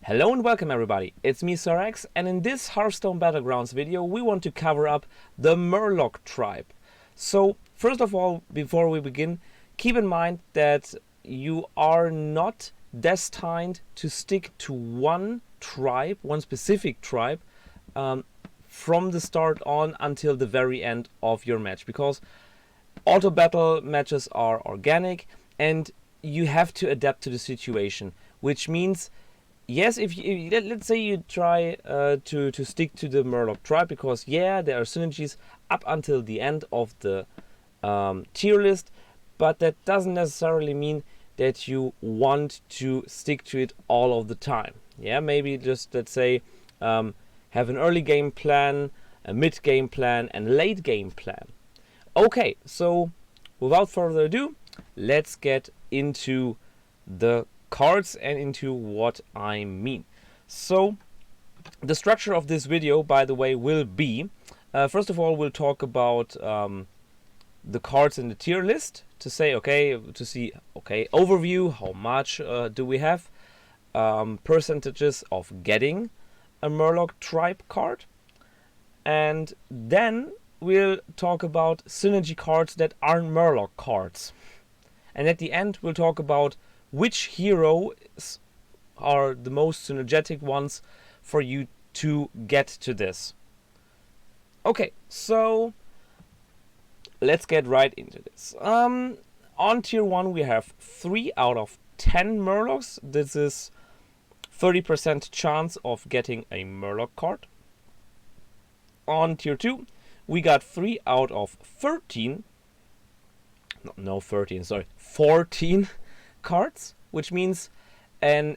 Hello and welcome everybody, it's me Sorax, and in this Hearthstone Battlegrounds video we want to cover up the Murloc tribe. So first of all, before we begin, keep in mind that you are not destined to stick to one tribe, one specific tribe, from the start on until the very end of your match, because auto battle matches are organic and you have to adapt to the situation, which means yes, if you, let's say you try to stick to the Murloc tribe, because yeah, there are synergies up until the end of the tier list, but that doesn't necessarily mean that you want to stick to it all of the time. Yeah, maybe just, let's say, have an early game plan, a mid game plan, and late game plan. Okay, so without further ado, let's get into the cards and into what I mean. So the structure of this video, by the way, will be first of all, we'll talk about the cards in the tier list to say, okay, to see, okay, overview, how much do we have, percentages of getting a Murloc tribe card, and then we'll talk about synergy cards that aren't Murloc cards, and at the end we'll talk about which heroes are the most synergetic ones for you to get to this. Okay, so let's get right into this. On tier 1 we have 3 out of 10 Murlocs. This is 30% chance of getting a Murloc card. On tier 2 we got 3 out of 13 cards, which means a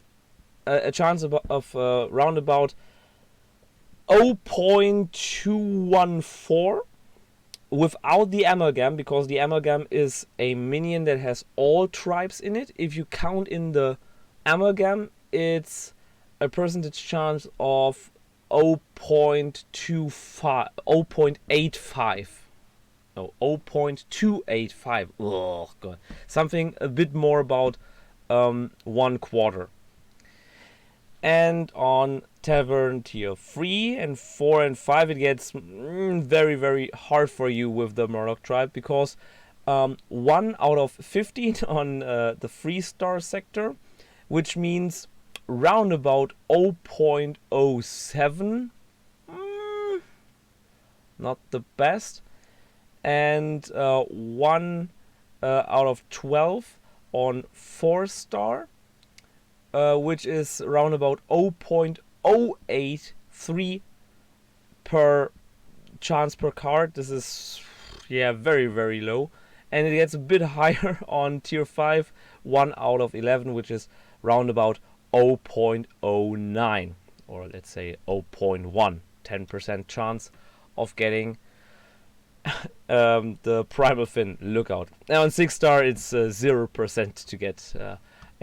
chance of round about 0.214 without the amalgam, because the amalgam is a minion that has all tribes in it. If you count in the amalgam, it's a percentage chance of 0.285. No, 0.285. Oh god, something a bit more about 1/4. And on Tavern tier 3 and 4 and 5, it gets very, very hard for you with the Murloc tribe, because 1 out of 15 on the 3-star sector, which means round about 0.07. Not the best. And 1 out of 12 on 4-star, which is around about 0.083 per chance per card. This is, yeah, very, very low. And it gets a bit higher on tier 5, 1 out of 11, which is round about 0.09, or let's say 0.1, 10% chance of getting the Primal Fin Lookout. Now on 6-star it's 0% to get a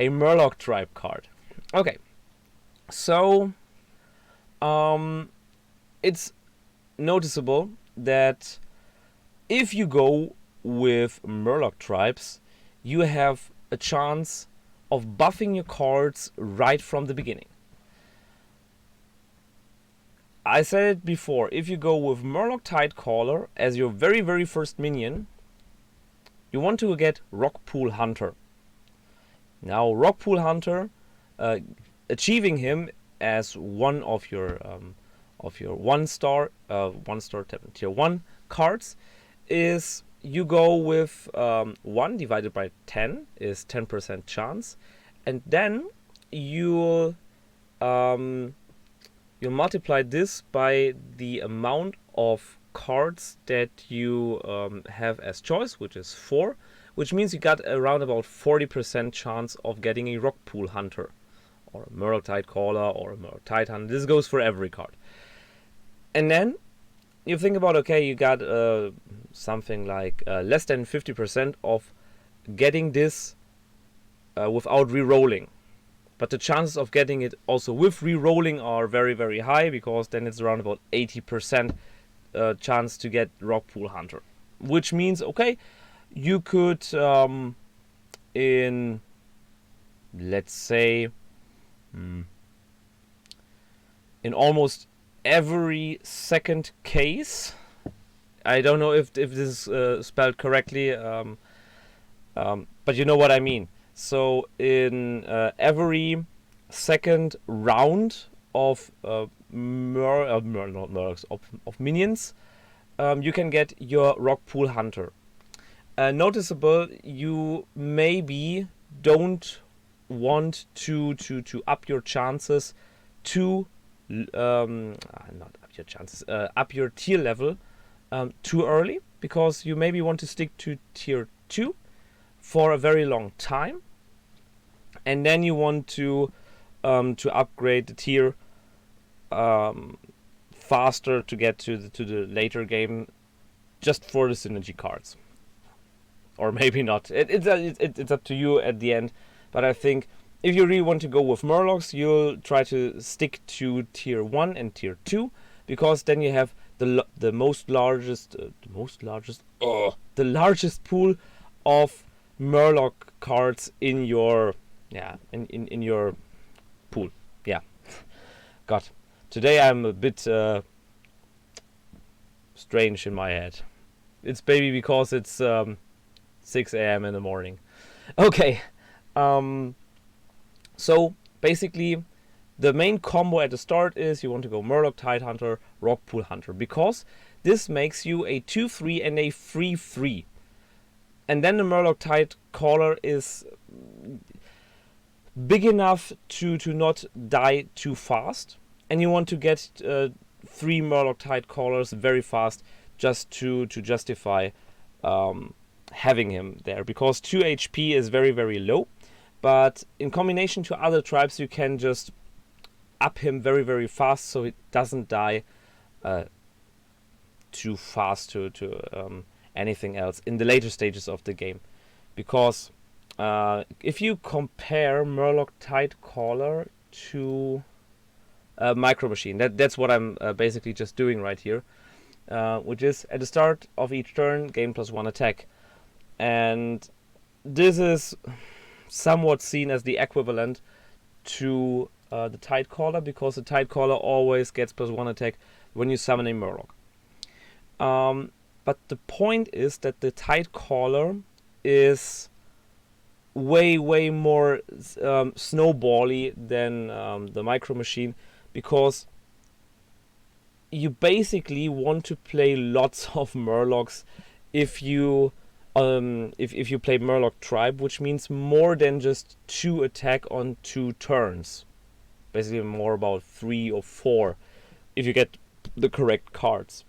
Murloc tribe card. Okay, so it's noticeable that if you go with Murloc tribes, you have a chance of buffing your cards right from the beginning. I said it before, if you go with Murloc Tidecaller as your very, very first minion, you want to get Rockpool Hunter. Now, Rockpool Hunter, achieving him as one of your 1-star tier 1 cards, is you go with 1 divided by 10 is 10% chance, and then you'll multiply this by the amount of cards that you have as choice, which is 4, which means you got around about 40% chance of getting a Rockpool Hunter, or a Murloc Tidecaller, or a Murloc Tide Hunter. This goes for every card. And then you think about, okay, you got something like less than 50% of getting this without re-rolling. But the chances of getting it also with re-rolling are very, very high, because then it's around about 80% chance to get Rockpool Hunter. Which means, okay, you could, in, let's say, in almost every second case. I don't know if this is spelled correctly, but you know what I mean. So in every second round of Murlocs, of minions, you can get your Rock Pool Hunter. Noticeable, you maybe don't want to up your chances to not up your chances, up your tier level too early, because you maybe want to stick to tier 2 for a very long time, and then you want to upgrade the tier faster to get to the later game, just for the synergy cards, or maybe not. It's up to you at the end. But I think if you really want to go with Murlocs, you'll try to stick to tier 1 and tier 2, because then you have the largest pool of Murloc cards in your in your pool. Yeah. God, today I'm a bit strange in my head. It's maybe because it's 6 a.m. in the morning. Okay. So basically, the main combo at the start is you want to go Murloc Tidehunter, Rock Pool Hunter, because this makes you a 2/3 and a 3/3. And then the Murloc Tidecaller is big enough to not die too fast, and you want to get 3 Murloc Tidecallers very fast, just to justify having him there, because 2 HP is very, very low. But in combination to other tribes, you can just up him very, very fast, so it doesn't die too fast to anything else in the later stages of the game. Because if you compare Murloc Tidecaller to Micro Machine, that's what I'm basically just doing right here, which is at the start of each turn, gain +1 attack. And this is somewhat seen as the equivalent to the Tidecaller, because the Tidecaller always gets +1 attack when you summon a Murloc. But the point is that the Tidecaller is way more snowbally than the Micro Machine, because you basically want to play lots of Murlocs if you play Murloc Tribe, which means more than just 2 attack on 2 turns. Basically more about 3 or 4 if you get the correct cards.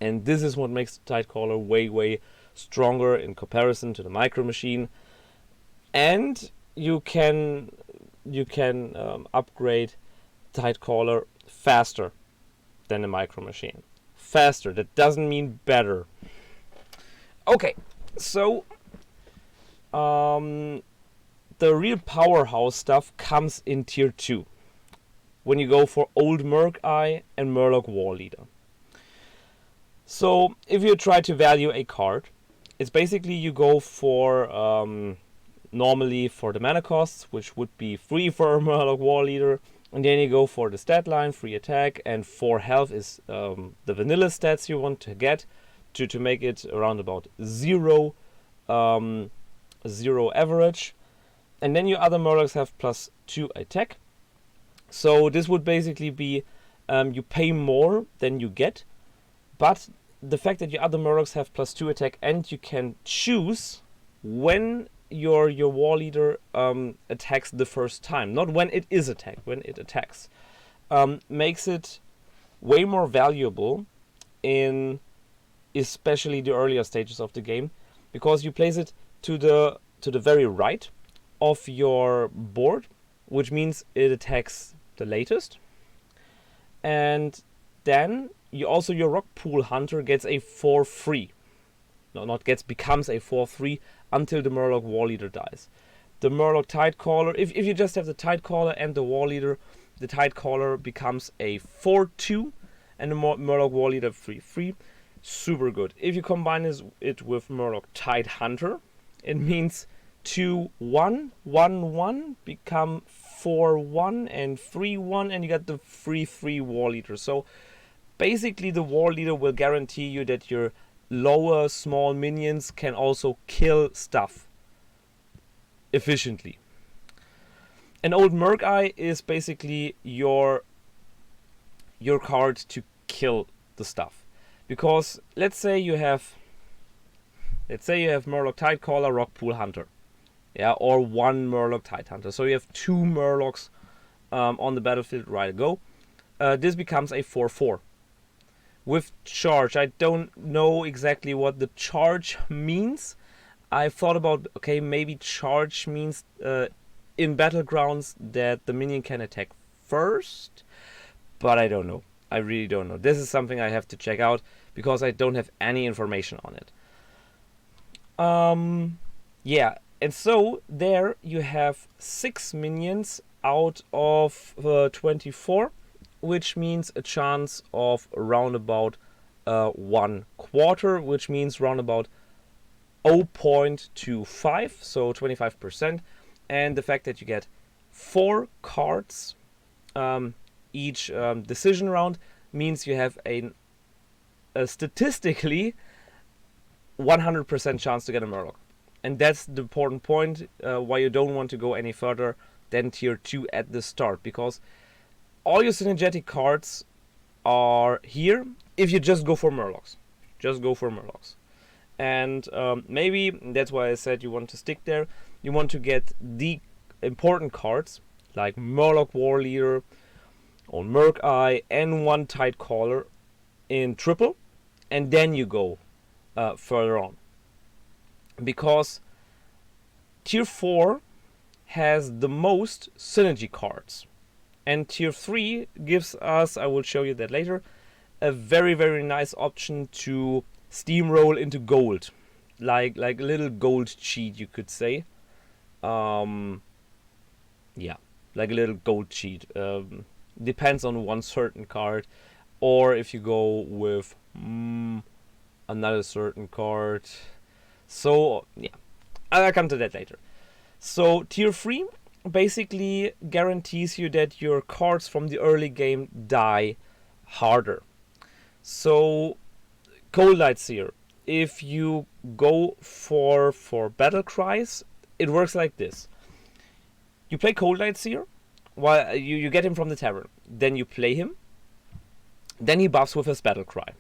And this is what makes the Tidecaller way stronger in comparison to the Micro Machine. And you can upgrade Tidecaller faster than the Micro Machine. Faster, that doesn't mean better. Okay, so the real powerhouse stuff comes in tier 2, when you go for Old Merc Eye and Murloc War Leader. So if you try to value a card, it's basically you go for normally for the mana costs, which would be 3 for a Murloc War Leader, and then you go for the stat line, 3 attack, and 4 health is the vanilla stats you want to get to make it around about 0 average. And then your other Murlocs have +2 attack. So this would basically be you pay more than you get, but the fact that your other Murlocs have +2 attack, and you can choose when your War Leader attacks the first time, not when it is attacked, when it attacks, makes it way more valuable in especially the earlier stages of the game, because you place it to the very right of your board, which means it attacks the latest. And then your Rock Pool Hunter gets a 4/3. No, not gets, becomes a 4/3 until the Murloc War Leader dies. The Murloc Tidecaller, if you just have the Tidecaller and the War Leader, the Tidecaller becomes a 4/2 and the Murloc War Leader 3/3. Super good. If you combine it with Murloc Tidehunter, it means 2/1/1/1 become 4/1 and 3/1, and you got the 3/3 War Leader. So basically the War Leader will guarantee you that your lower small minions can also kill stuff efficiently. An old Merc Eye is basically your card to kill the stuff. Because let's say you have Murloc Tidecaller, Rockpool Hunter. Yeah, or one Murloc Tidehunter. So you have two Murlocs on the battlefield ready to go. This becomes a 4/4. With charge, I don't know exactly what the charge means. I thought about, okay, maybe charge means in Battlegrounds that the minion can attack first. But I don't know. I really don't know. This is something I have to check out because I don't have any information on it. Yeah, and so there you have 6 minions out of 24, which means a chance of around about 1/4, which means round about 0.25, so 25%. And the fact that you get 4 cards each decision round means you have a statistically 100% chance to get a Murloc. And that's the important point why you don't want to go any further than tier 2 at the start, because all your synergetic cards are here if you just go for Murlocs. Just go for Murlocs. And maybe that's why I said you want to stick there. You want to get the important cards like Murloc War Leader or Merc Eye and one Tidecaller in triple, and then you go further on. Because tier 4 has the most synergy cards, and tier 3 gives us, I will show you that later, a very, very nice option to steamroll into gold, like a little gold cheat, you could say. Yeah, like a little gold cheat. Depends on one certain card, or if you go with another certain card. So yeah, I'll come to that later. So tier 3 basically guarantees you that your cards from the early game die harder. So Cold Light Seer, if you go for battle cries, it works like this. You play Cold Light Seer, while you get him from the tavern, then you play him, then he buffs with his battle cry,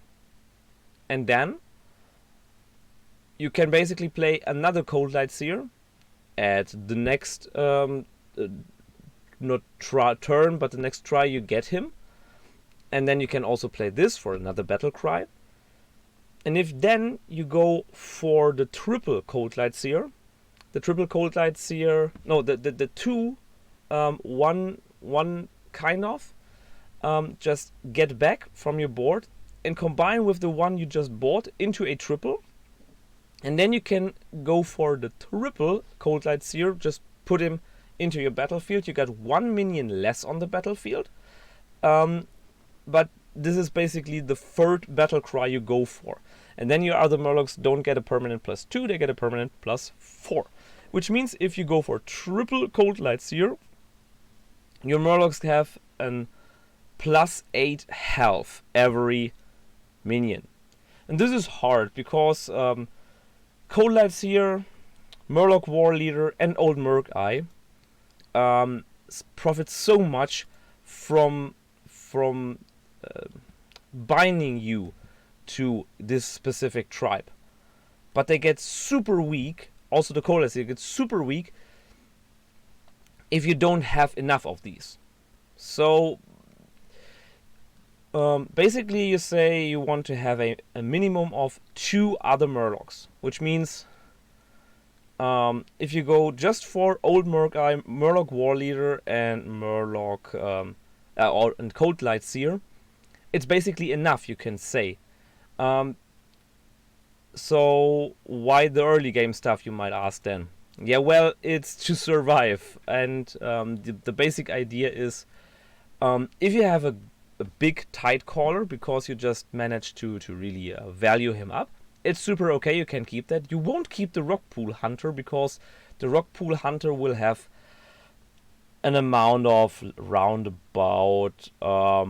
and then you can basically play another Cold Light Seer at the next turn, but the next try you get him, and then you can also play this for another battle cry. And if then you go for the triple Cold Light Seer, the two one kind of just get back from your board and combine with the one you just bought into a triple. And then you can go for the triple Cold Light Seer, just put him into your battlefield. You got 1 minion less on the battlefield. But this is basically the third battle cry you go for. And then your other Murlocs don't get a permanent +2, they get a permanent +4. Which means if you go for triple Cold Light Seer, your Murlocs have an +8 health every minion. And this is hard because Cold Light Seer, Murloc War Leader, and Old Merc Eye profit so much from binding you to this specific tribe. But they get super weak, also the Cold Light Seer gets super weak if you don't have enough of these. So basically you say you want to have a minimum of 2 other Murlocs, which means if you go just for Old Merc Eye, Murloc War Leader, and Murloc and Cold Light Seer, it's basically enough, you can say. So why the early game stuff, you might ask then? Yeah, well, it's to survive, and the basic idea is if you have a big Tidecaller because you just managed to really value him up, it's super okay, you can keep that. You won't keep the Rockpool Hunter because the Rockpool Hunter will have an amount of round about I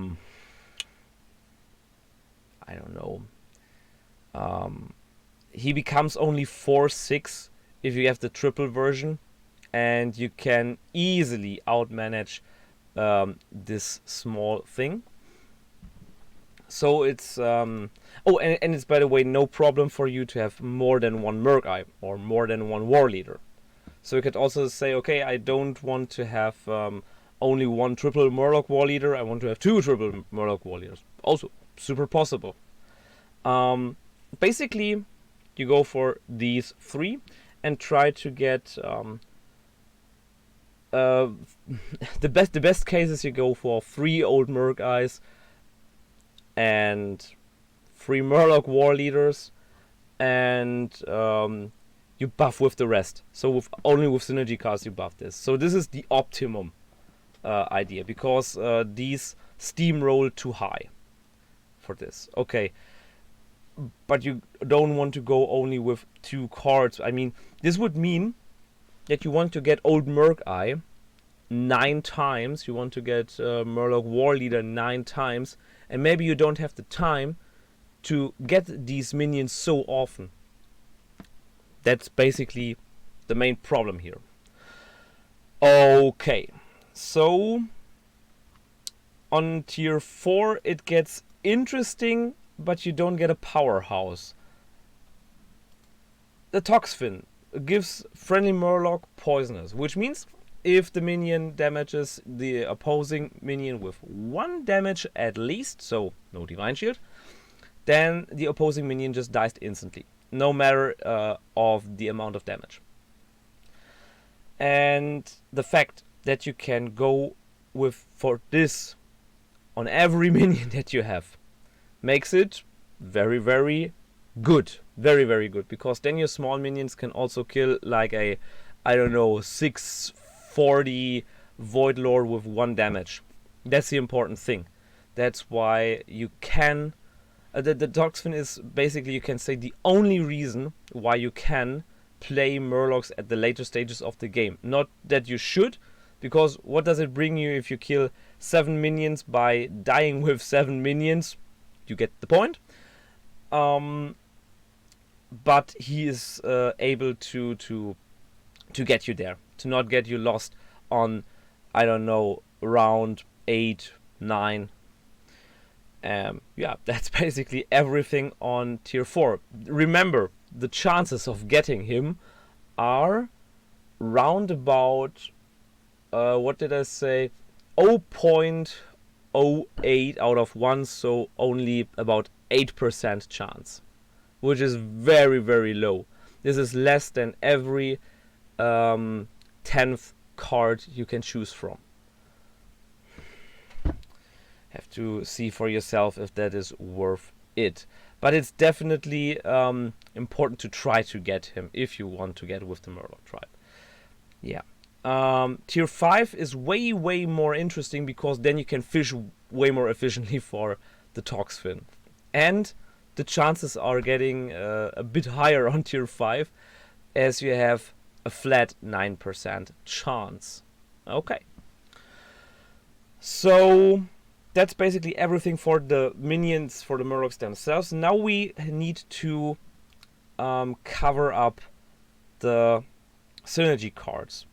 don't know. He becomes only 4/6 if you have the triple version, and you can easily outmanage this small thing. So it's and it's, by the way, no problem for you to have more than one Murloc or more than one War Leader. So you could also say, okay, I don't want to have only one triple Murloc War Leader. I want to have two triple Murloc War Leaders. Also super possible. Basically, you go for these three and try to get the best cases. You go for 3 old Murloc and 3 Murloc War Leaders, and you buff with the rest. So only with synergy cards you buff this. So this is the optimum idea, because these steamroll too high for this. Okay, but you don't want to go only with 2 cards. I mean, this would mean that you want to get old Murloc 9 times. You want to get Murloc War Leader 9 times, and maybe you don't have the time to get these minions so often. That's basically the main problem here. Okay, so on tier 4 it gets interesting, but you don't get a powerhouse. The Toxfin gives friendly Murloc poisonous, which means if the minion damages the opposing minion with 1 damage at least, so no Divine Shield, then the opposing minion just dies instantly, no matter of the amount of damage. And the fact that you can go for this on every minion that you have makes it very, very good. Very, very good, because then your small minions can also kill like a, I don't know, 640 Void Lord with 1 damage. That's the important thing. That's why you can... the Toxfin is basically, you can say, the only reason why you can play Murlocs at the later stages of the game. Not that you should, because what does it bring you if you kill 7 minions by dying with 7 minions? You get the point. But he is able to get you there, to not get you lost on, I don't know, round 8, 9. Yeah, that's basically everything on tier 4. Remember, the chances of getting him are round about, what did I say, 0.08 out of 1, so only about 8% chance, which is very, very low. This is less than every 10th card you can choose from. Have to see for yourself if that is worth it. But it's definitely important to try to get him if you want to get with the Murloc tribe. Yeah. Tier 5 is way, way more interesting, because then you can fish way more efficiently for the Toxfin. And the chances are getting a bit higher on tier 5, as you have a flat 9% chance. Okay. So that's basically everything for the minions, for the Murlocs themselves. Now we need to cover up the synergy cards.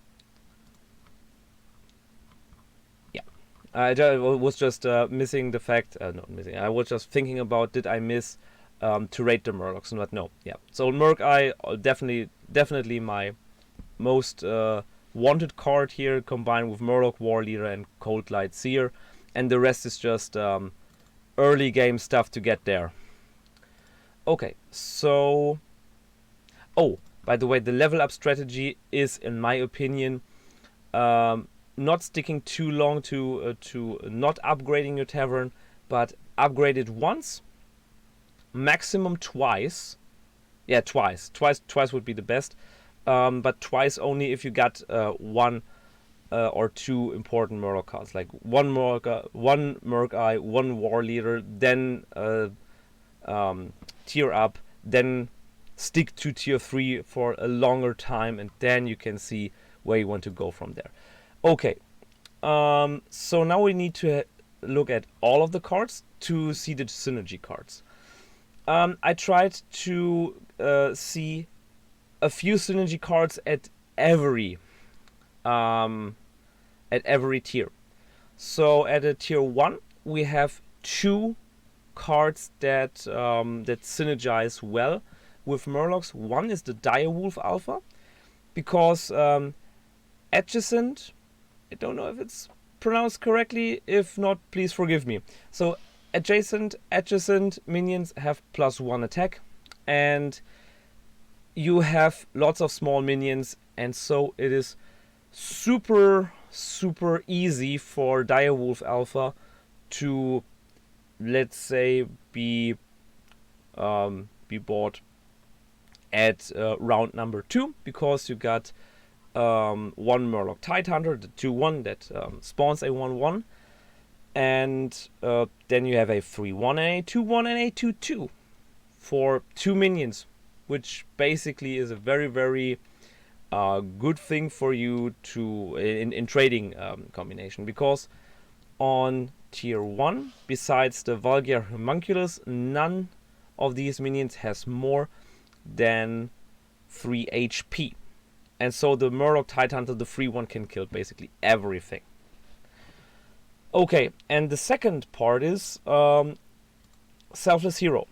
Yeah, I was just missing the fact. Not missing. I was just thinking about, did I miss to rate the Murlocs? But no. Yeah. So Murloc definitely my most wanted card here, combined with Murloc War Leader and Cold Light Seer. And the rest is just early game stuff to get there. Okay, so... Oh, by the way, the level up strategy is, in my opinion, not sticking too long to not upgrading your tavern, but upgrade it once, maximum twice. Yeah, twice. Twice would be the best, but twice only if you got 1 or 2 important Murloc cards, like one Murloc, one War Leader, then tier up, then stick to tier 3 for a longer time, and then you can see where you want to go from there. Okay, So now we need to look at all of the cards to see the synergy cards. I tried to see a few synergy cards at every tier. So at a tier 1 we have 2 cards that that synergize well with Murlocs. One is the Direwolf Alpha, because adjacent, I don't know if it's pronounced correctly, if not please forgive me. So adjacent minions have +1 attack, and you have lots of small minions, and so it is super easy for Direwolf Alpha to, let's say, be bought at round number 2, because you got one Murloc Tidehunter, the 2/1 that spawns a 1/1, and then you have a 3/1 and a 2/1 and a 2/2 for 2 minions, which basically is a very good thing for you to in trading combination, because on tier 1, besides the Vulgar Homunculus, none of these minions has more than 3 HP. And so the Murloc Tidehunter, the 3/1, can kill basically everything. Okay, and the second part is Selfless Hero.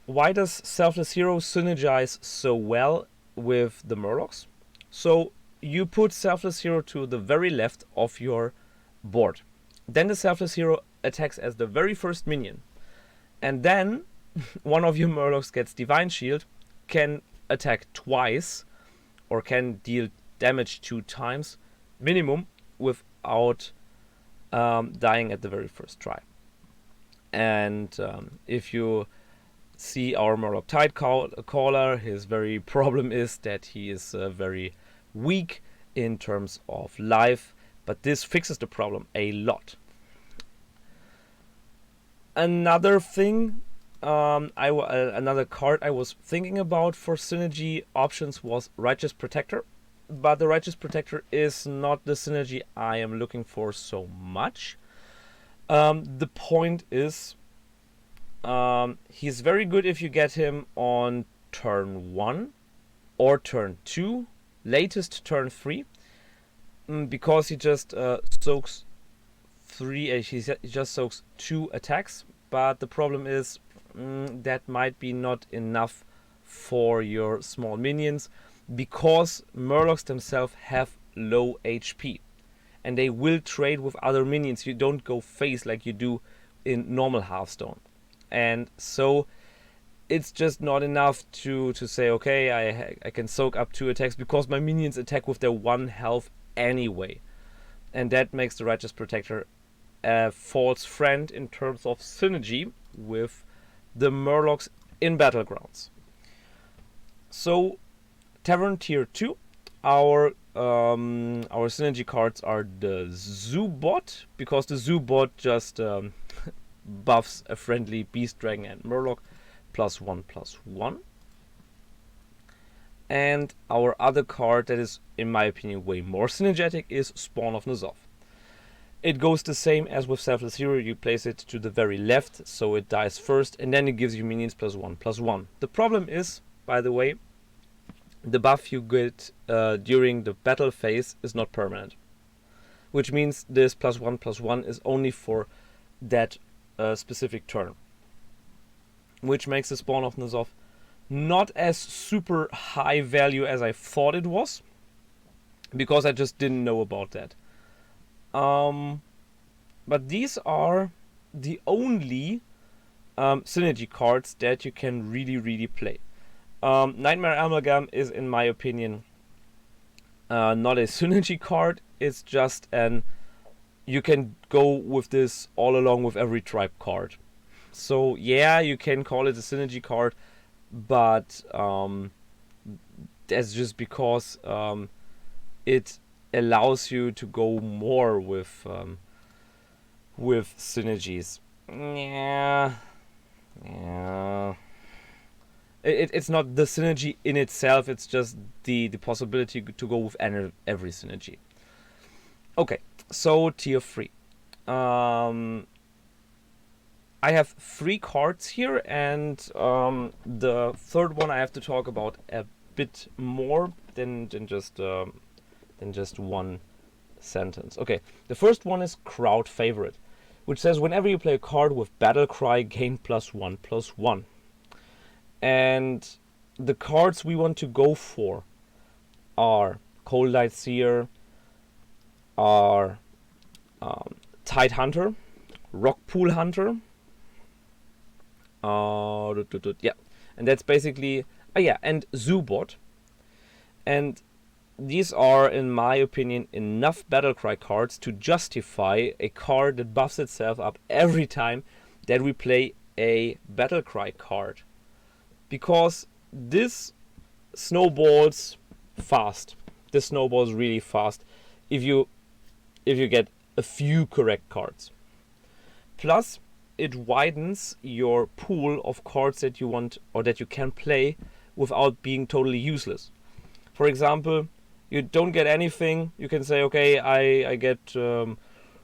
Why does Selfless Hero synergize so well with the Murlocs? So you put Selfless Hero to the very left of your board. Then the Selfless Hero attacks as the very first minion. And then one of your Murlocs gets Divine Shield, can attack twice, or can deal damage 2 times minimum without dying at the very first try. And if you see our Murloc Tidecaller, his very problem is that he is very weak in terms of life, but this fixes the problem a lot. Another thing, another card I was thinking about for synergy options was Righteous Protector, but the Righteous Protector is not the synergy I am looking for so much. The point is, he's very good if you get him on turn 1 or turn 2, latest turn 3, because he just soaks 3. He just soaks 2 attacks. But the problem is that might be not enough for your small minions, because Murlocs themselves have low HP, and they will trade with other minions. You don't go face like you do in normal Hearthstone, and so it's just not enough to say, okay, I can soak up 2 attacks, because my minions attack with their 1 health anyway, and that makes the Righteous Protector a false friend in terms of synergy with the Murlocs in Battlegrounds. So Tavern tier 2, our synergy cards are the Zoo Bot, because the Zoo Bot just buffs a friendly Beast Dragon and Murloc +1/+1. And our other card that is, in my opinion, way more synergetic is Spawn of N'Zoth. It goes the same as with Selfless Hero. You place it to the very left, so it dies first, and then it gives you minions +1/+1. The problem is, by the way, the buff you get during the battle phase is not permanent, which means this +1/+1 is only for that specific turn, which makes the Spawn of N'Zoth not as super high value as I thought it was, because I just didn't know about that. But these are the only synergy cards that you can really play. Nightmare Amalgam is, in my opinion, not a synergy card. It's just you can go with this all along with every tribe card. So yeah, you can call it a synergy card, but that's just because it allows you to go more with synergies. Yeah. It's not the synergy in itself, it's just the possibility to go with every synergy. Okay, so tier 3. I have 3 cards here, and the third one I have to talk about a bit more than just one sentence. Okay, the first one is Crowd Favorite, which says whenever you play a card with Battle Cry, gain +1/+1. And the cards we want to go for are Cold Light Seer, are Tide Hunter, Rock Pool Hunter, yeah, and that's basically and Zoobot. And these are, in my opinion, enough Battlecry cards to justify a card that buffs itself up every time that we play a Battlecry card, because this snowballs fast. This snowballs really fast if you get a few correct cards. Plus, it widens your pool of cards that you want or that you can play without being totally useless. For example, you don't get anything, you can say, okay, I get,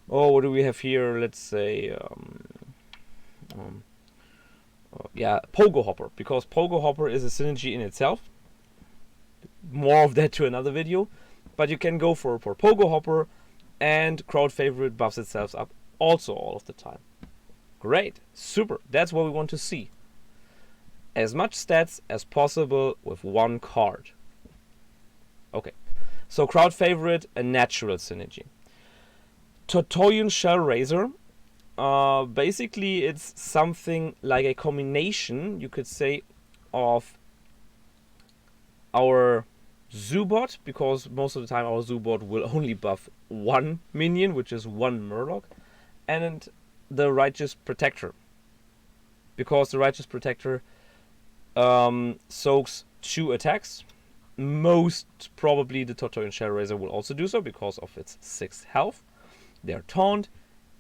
what do we have here? Let's say, Pogo Hopper, because Pogo Hopper is a synergy in itself. More of that to another video, but you can go for Pogo Hopper, and Crowd Favorite buffs itself up also all of the time. Great, super, that's what we want to see. As much stats as possible with one card. Okay, so Crowd Favorite, a natural synergy. Tortoyan Shell Razor, basically it's something like a combination, you could say, of our Zoobot, because most of the time our Zoobot will only buff one minion, which is one Murloc, and the Righteous Protector, because the Righteous Protector soaks 2 attacks. Most probably the Tortoyan Shell Razor will also do so because of its 6 health. They are taunt,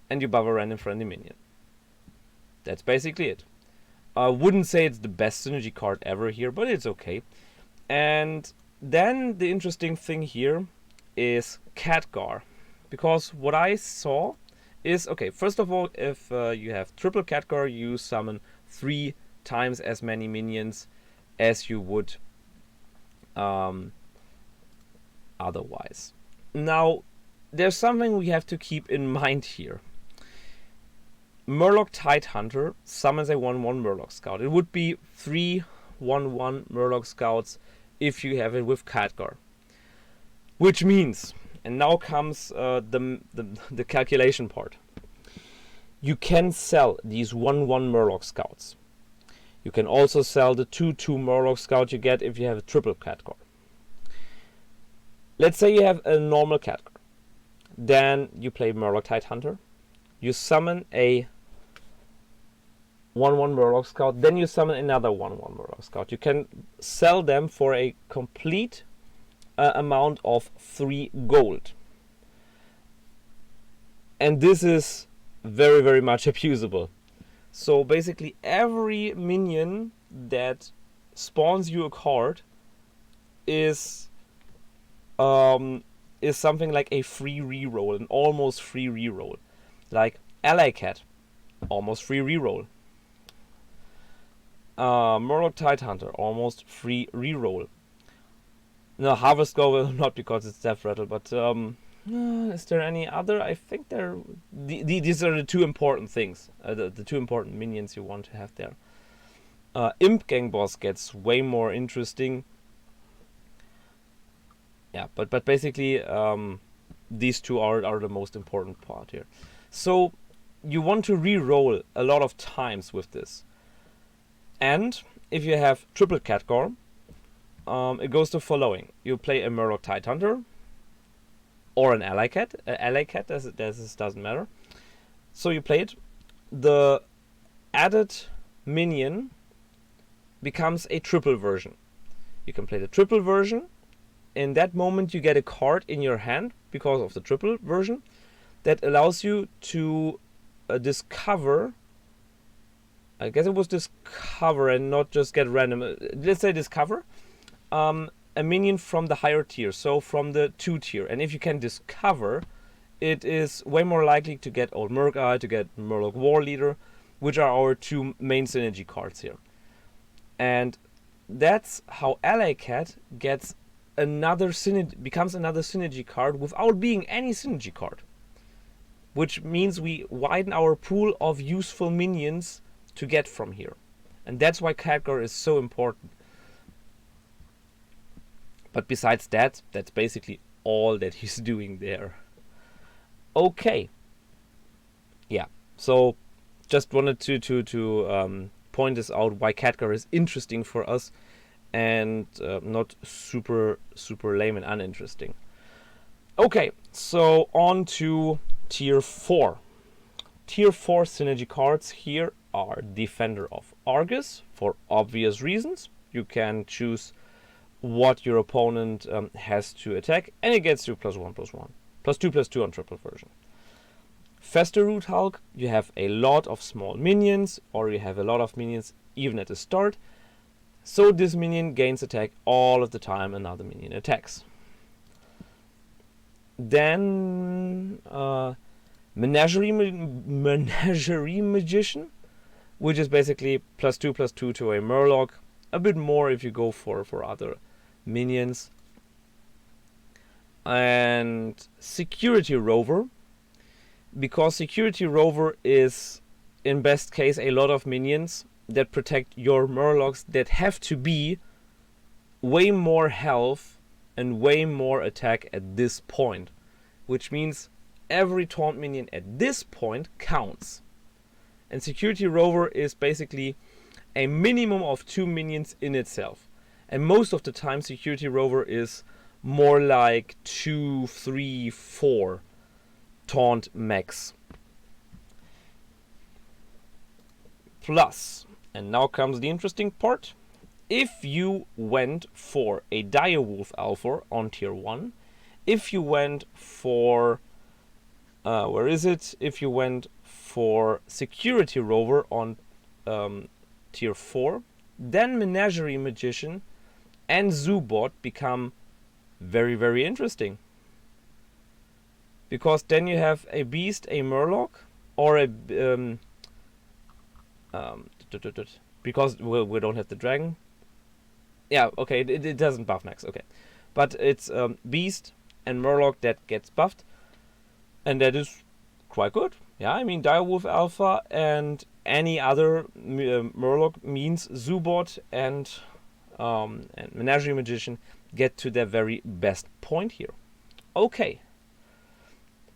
and you buff a random friendly minion. That's basically it. I wouldn't say it's the best synergy card ever here, but it's okay. And then the interesting thing here is Khadgar, because what I saw is, okay, first of all, if you have triple Khadgar, you summon 3 times as many minions as you would otherwise. Now, there's something we have to keep in mind here. Murloc Tide Hunter summons a 1/1 Murloc Scout. It would be 3 1/1 Murloc Scouts if you have it with Khadgar. Which means, and now comes the calculation part. You can sell these 1/1 Murloc Scouts. You can also sell the 2/2 Murloc Scout you get if you have a triple Khadgar. Let's say you have a normal Khadgar. Then you play Murloc Tide Hunter. You summon a 1/1 Murloc Scout. Then you summon another 1/1 Murloc Scout. You can sell them for a complete amount of 3 gold. And this is very, very much abusable. So basically every minion that spawns you a card is something like a free reroll, an almost free reroll. Like Ally Cat, almost free reroll. Murloc Tide Hunter, almost free reroll. No, Harvest Go not, because it's Death Rattle, but is there any other? I think these are the 2 important things, the 2 important minions you want to have there. Imp Gang Boss gets way more interesting. Yeah, but basically these 2 are the most important part here. So you want to re-roll a lot of times with this. And if you have triple Khadgar, it goes the following. You play a Murloc Tide Hunter or an Ally Cat. Ally Cat, this doesn't matter. So you play it. The added minion becomes a triple version. You can play the triple version. In that moment you get a card in your hand because of the triple version that allows you to discover, I guess it was discover and not just get random, let's say discover a minion from the higher tier, so from the 2 tier. And if you can discover it is way more likely to get Old Murloc, to get Murloc War Leader, which are our two main synergy cards here. And that's how Ally Cat gets becomes another synergy card without being any synergy card. Which means we widen our pool of useful minions to get from here. And that's why Khadgar is so important. But besides that, that's basically all that he's doing there. Okay. Yeah, so just wanted to point this out, why Khadgar is interesting for us and not super lame and uninteresting. Okay, so on to Tier 4. Tier 4 synergy cards here are Defender of Argus, for obvious reasons. You can choose what your opponent has to attack, and it gets you +1/+1. +2/+2 on triple version. Fester Root Hulk, you have a lot of small minions, or you have a lot of minions even at the start. So this minion gains attack all of the time another minion attacks. Then Menagerie Magician, which is basically +2/+2 to a Murloc. A bit more if you go for other minions. And Security Rover, because Security Rover is in best case a lot of minions that protect your Murlocs that have to be way more health and way more attack at this point, which means every taunt minion at this point counts. And Security Rover is basically a minimum of 2 minions in itself. And most of the time Security Rover is more like 2, 3, 4 taunt max. Plus, and now comes the interesting part, if you went for a Direwolf Alpha on Tier 1, if you went for if you went for Security Rover on Tier 4, then Menagerie Magician and Zoobot become very interesting. Because then you have a Beast, a Murloc, or a because we don't have the Dragon. Yeah, okay, it doesn't buff max, okay. But it's Beast and Murloc that gets buffed. And that is quite good. Yeah, I mean, Direwolf Alpha and any other Murloc means Zoobot and Menagerie Magician get to their very best point here. Okay.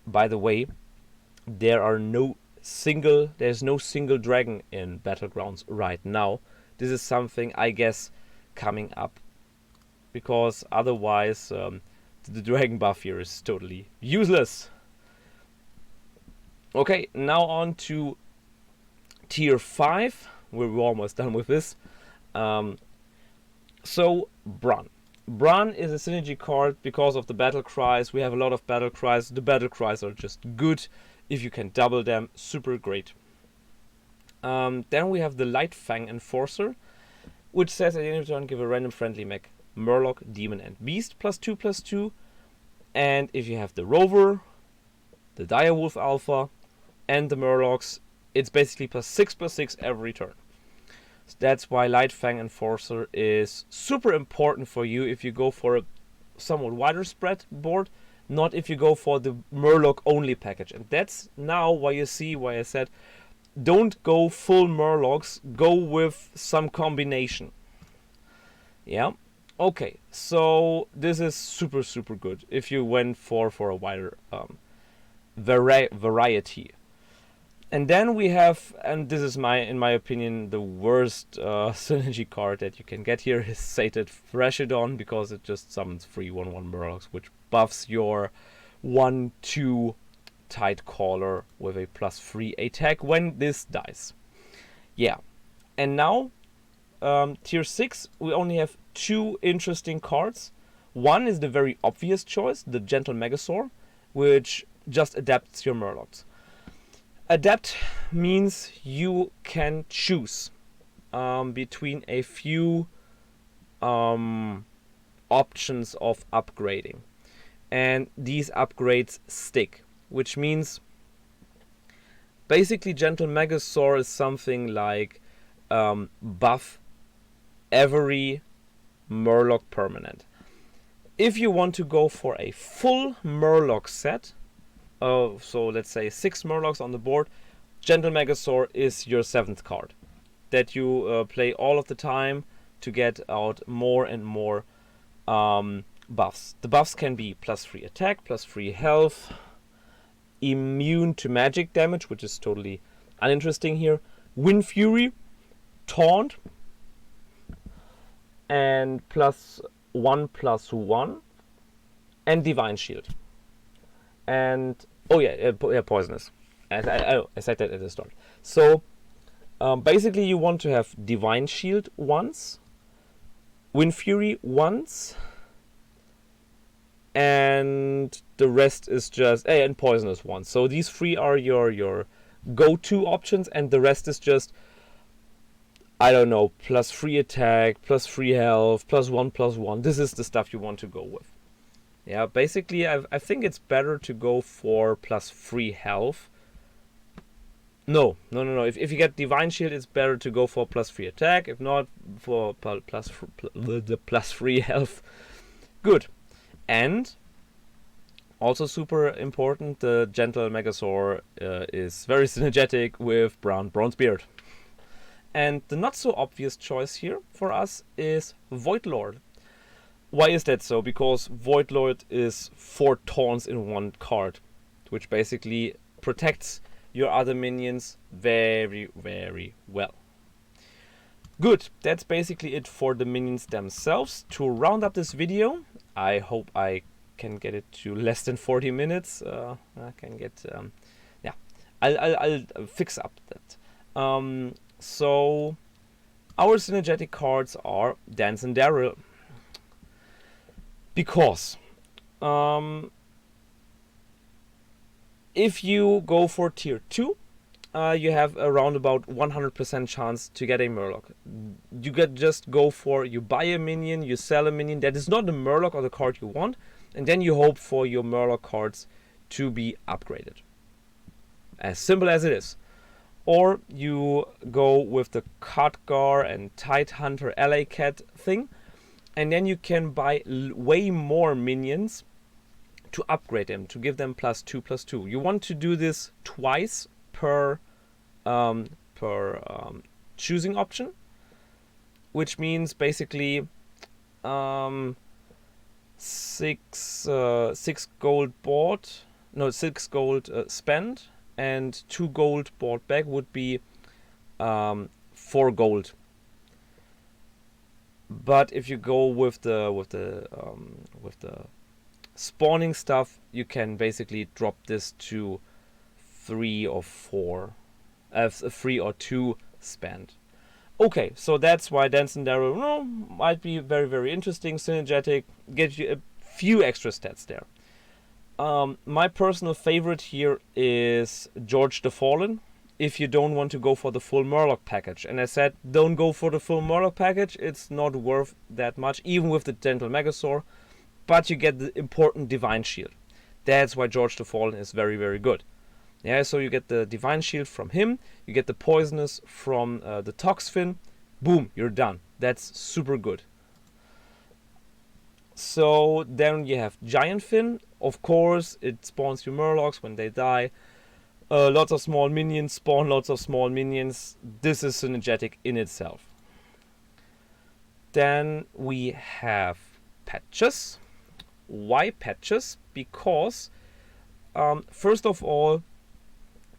By the way, there's no single dragon in Battlegrounds right now. This is something, I guess, coming up. Because otherwise, the dragon buff here is totally useless. Okay, now on to Tier 5. We're almost done with this. So, Bran. Bran is a synergy card because of the battle cries. We have a lot of battle cries. The battle cries are just good. If you can double them, super great. Then we have the Light Fang Enforcer, which says at the end of the turn, give a random friendly mech Murloc, Demon, and Beast +2/+2. And if you have the Rover, the Direwolf Alpha, and the Murlocs, it's basically +6/+6 every turn. So that's why Light Fang Enforcer is super important for you if you go for a somewhat wider spread board, not if you go for the Murloc only package. And that's now why you see why I said don't go full Murlocs, go with some combination. Yeah. Okay, so this is super good if you went for a wider variety. And then we have, and this is in my opinion, the worst synergy card that you can get here is Sated Freshidon, because it just summons free 1/1 Murlocs, which buffs your 1/2 Tidecaller with a +3 attack when this dies. Yeah, and now Tier 6, we only have 2 interesting cards. One is the very obvious choice, the Gentle Megasaur, which just adapts your Murlocs. Adapt means you can choose between a few options of upgrading. And these upgrades stick. which means basically Gentle Megasaur is something like buff every Murloc permanent. If you want to go for a full Murloc set, so let's say 6 Murlocs on the board, Gentle Megasaur is your 7th card that you play all of the time to get out more and more buffs. The buffs can be +3 attack, +3 health, immune to magic damage, which is totally uninteresting here, Wind Fury, Taunt, and +1/+1, and Divine Shield. And poisonous. I said that at the start. So basically you want to have Divine Shield once, Wind Fury once, and the rest is just and poisonous once. So these 3 are your go-to options, and the rest is just, I don't know, +3 attack, +3 health, +1/+1. This is the stuff you want to go with. Yeah, basically I think it's better to go for +3 health. No. If you get Divine Shield, it's better to go for +3 attack. If not, for the +3 health. Good. And also super important, the Gentle Megasaur is very synergetic with Bronzebeard. And the not so obvious choice here for us is Voidlord. Why is that so? Because Voidlord is 4 taunts in 1 card, which basically protects your other minions very, very well. Good, that's basically it for the minions themselves. To round up this video, I hope I can get it to less than 40 minutes. I can get, I'll fix up that. So our synergetic cards are Dance and Daryl. Because if you go for tier 2, you have around about 100% chance to get a Murloc. You you buy a minion, you sell a minion that is not the Murloc or the card you want, and then you hope for your Murloc cards to be upgraded. As simple as it is. Or you go with the Khadgar and Tidehunter LA Cat thing, and then you can buy way more minions to upgrade them, to give them +2/+2. You want to do this twice per choosing option, which means basically 6 gold bought, no 6 gold spent, and 2 gold bought back would be 4 gold. But if you go with the spawning stuff, you can basically drop this to 3 or 2 spend. Okay, so that's why Dance and Daryl might be very, very interesting, synergetic, get you a few extra stats there. My personal favorite here is George the Fallen, if you don't want to go for the full Murloc package. And I said, don't go for the full Murloc package, it's not worth that much, even with the Gentle Megasaur, but you get the important Divine Shield. That's why George the Fallen is very, very good. Yeah, so you get the Divine Shield from him, you get the Poisonous from the Toxfin, boom, you're done. That's super good. So then you have Giant Fin. Of course, it spawns your Murlocs when they die. Lots of small minions spawn lots of small minions. This is synergetic in itself. Then we have Patches. Why Patches? Because first of all,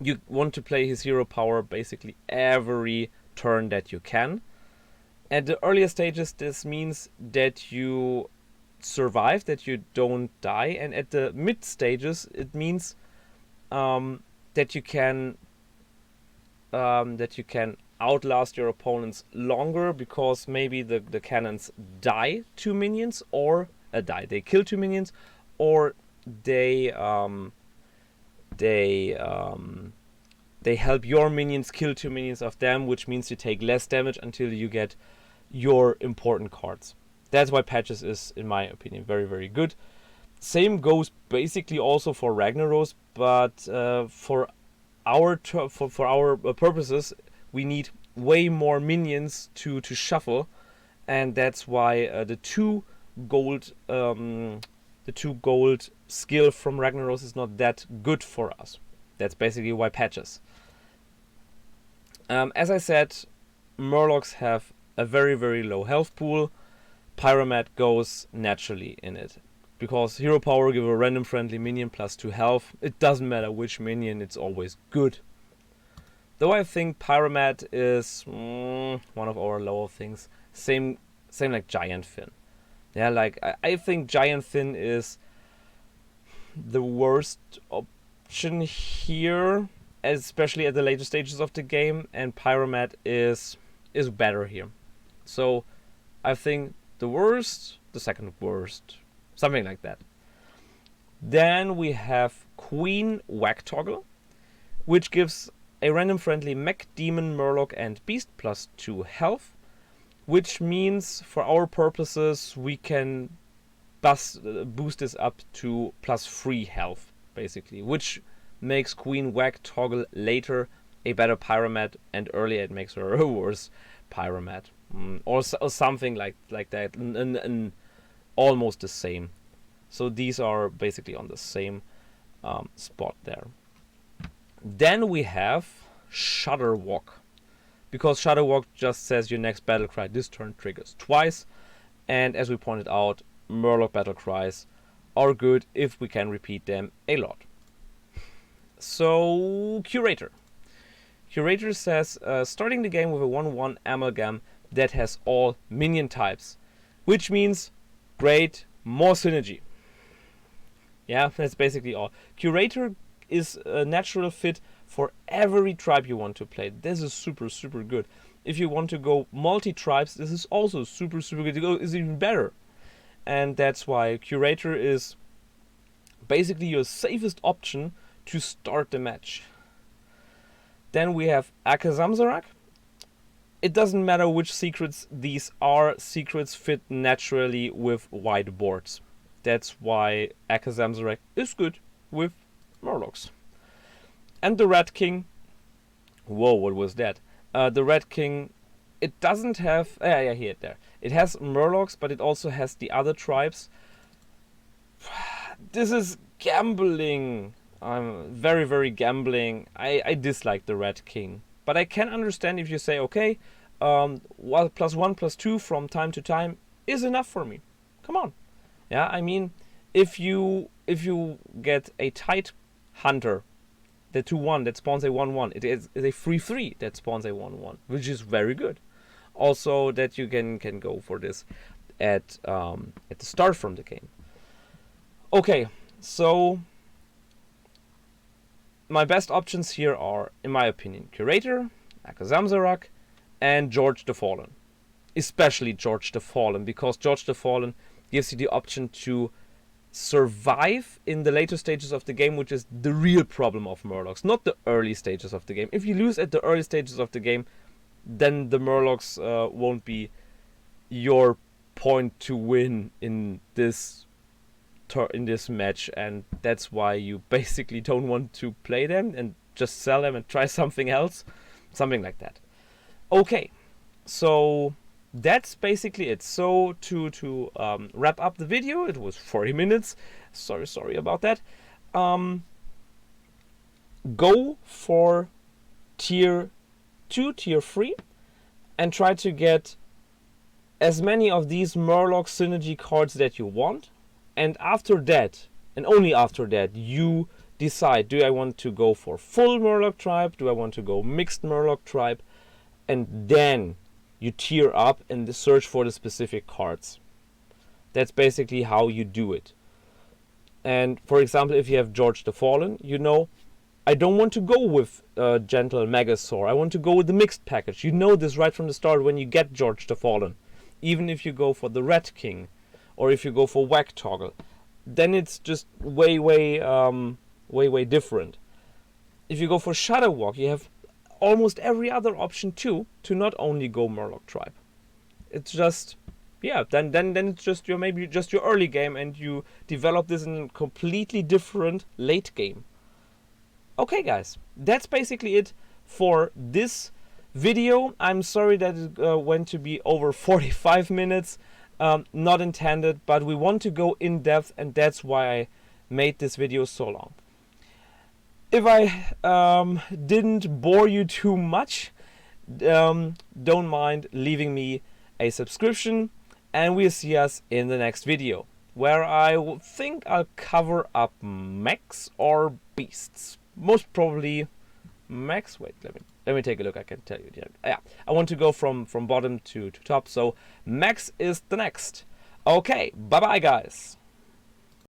you want to play his hero power basically every turn that you can. At the earlier stages, this means that you survive, that you don't die, and at the mid stages, it means that you can outlast your opponents longer, because maybe the cannons die 2 minions, or they kill 2 minions, or they help your minions kill 2 minions of them, which means you take less damage until you get your important cards. That's why Patches is, in my opinion, very, very good. Same goes basically also for Ragnaros, but for our purposes, we need way more minions to shuffle, and that's why the 2 gold skill from Ragnaros is not that good for us. That's basically why patches. As I said, Murlocs have a very, very low health pool. Pyromat goes naturally in it. Because Hero Power give a random friendly minion +2 health. It doesn't matter which minion, it's always good. Though I think Pyromat is one of our lower things. Same like Giant Fin. Yeah, like I think Giant Fin is the worst option here, especially at the later stages of the game, and Pyromat is better here. So I think the worst, the second worst, something like that. Then we have Queen Whack Toggle, which gives a random friendly mech, demon, murloc, and beast +2 health, which means for our purposes we can boost this up to +3 health, basically, which makes Queen Whack Toggle later a better Pyromat, and earlier it makes her a worse Pyromat. Or something like that, and almost the same. So these are basically on the same spot there. Then we have Shudder Walk, because Shudder Walk just says your next battle cry this turn triggers twice, and as we pointed out, Murloc battle cries are good if we can repeat them a lot. So Curator says starting the game with a 1/1 amalgam that has all minion types, which means great, more synergy. Yeah, that's basically all. Curator is a natural fit for every tribe you want to play. This is super, super good. If you want to go multi-tribes, this is also super, super good. It's even better. And that's why Curator is basically your safest option to start the match. Then we have Akazamzarak. It doesn't matter which secrets these are, secrets fit naturally with wide boards. That's why Akazamzarak is good with Murlocs. And the Rat King, whoa, what was that? The Rat King, it doesn't have, here, there. It has Murlocs, but it also has the other tribes. This is gambling. I'm very, very gambling. I dislike the Rat King. But I can understand if you say, okay, +1, +2 from time to time is enough for me. Come on. Yeah, I mean, if you get a tight hunter, the 2/1 that spawns a 1/1, it is a 3/3 that spawns a 1/1, which is very good. Also, that you can go for this at the start from the game. Okay, so my best options here are, in my opinion, Curator, Akazamzarak, and George the Fallen. Especially George the Fallen, because George the Fallen gives you the option to survive in the later stages of the game, which is the real problem of Murlocs, not the early stages of the game. If you lose at the early stages of the game, then the Murlocs won't be your point to win in this match, and that's why you basically don't want to play them and just sell them and try something else, something like that. Okay, so that's basically it. So to wrap up the video, it was 40 minutes. Sorry about that. Go for tier 2, tier 3, and try to get as many of these Murloc synergy cards that you want. And after that, and only after that, you decide, do I want to go for full Murloc tribe? Do I want to go mixed Murloc tribe? And then you tier up and search for the specific cards. That's basically how you do it. And for example, if you have George the Fallen, you know, I don't want to go with Gentle Megasaur. I want to go with the mixed package. You know this right from the start when you get George the Fallen. Even if you go for the Rat King, or if you go for Whack Toggle, then it's just way different. If you go for Shadow Walk, you have almost every other option too, to not only go Murloc tribe. It's just yeah, then it's just your maybe just your early game, and you develop this in a completely different late game. Okay, guys, that's basically it for this video. I'm sorry that it went to be over 45 minutes. Not intended, but we want to go in depth, and that's why I made this video so long. If I didn't bore you too much, don't mind leaving me a subscription, and we'll see us in the next video, where I think I'll cover up mechs or beasts. Most probably mechs. Wait, let me take a look. I can tell you. Yeah, I want to go from bottom to top, so mechs is the next. Okay, bye bye guys.